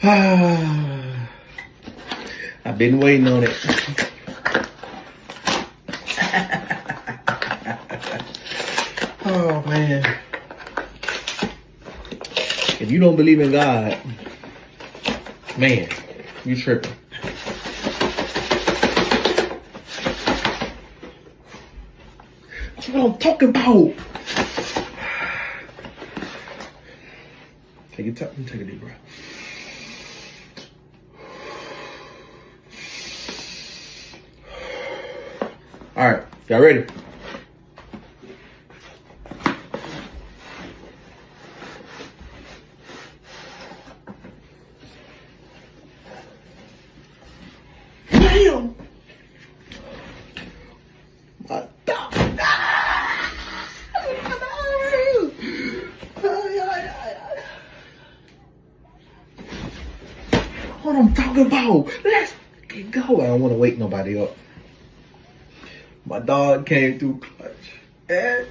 I've been waiting on it. Oh, man. If you don't believe in God, man, you tripping. That's what I'm talking about. Take a deep breath. All right, y'all ready? Damn! My dog. What I'm talking about? Let's get go. I don't want to wake nobody up. My dog came through clutch. And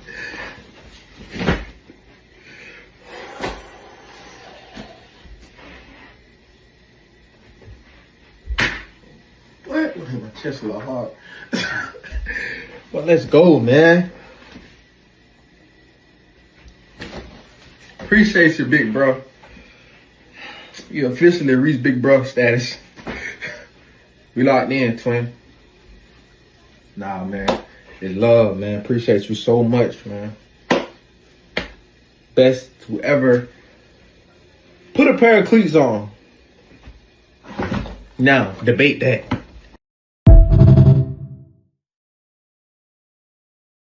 what? My chest a little hard. But let's go, man. Appreciate you, big bro. You officially reached big bro status. We locked in, twin. Nah, man. It's love, man. Appreciate you so much, man. Best to ever put a pair of cleats on. Now, debate that.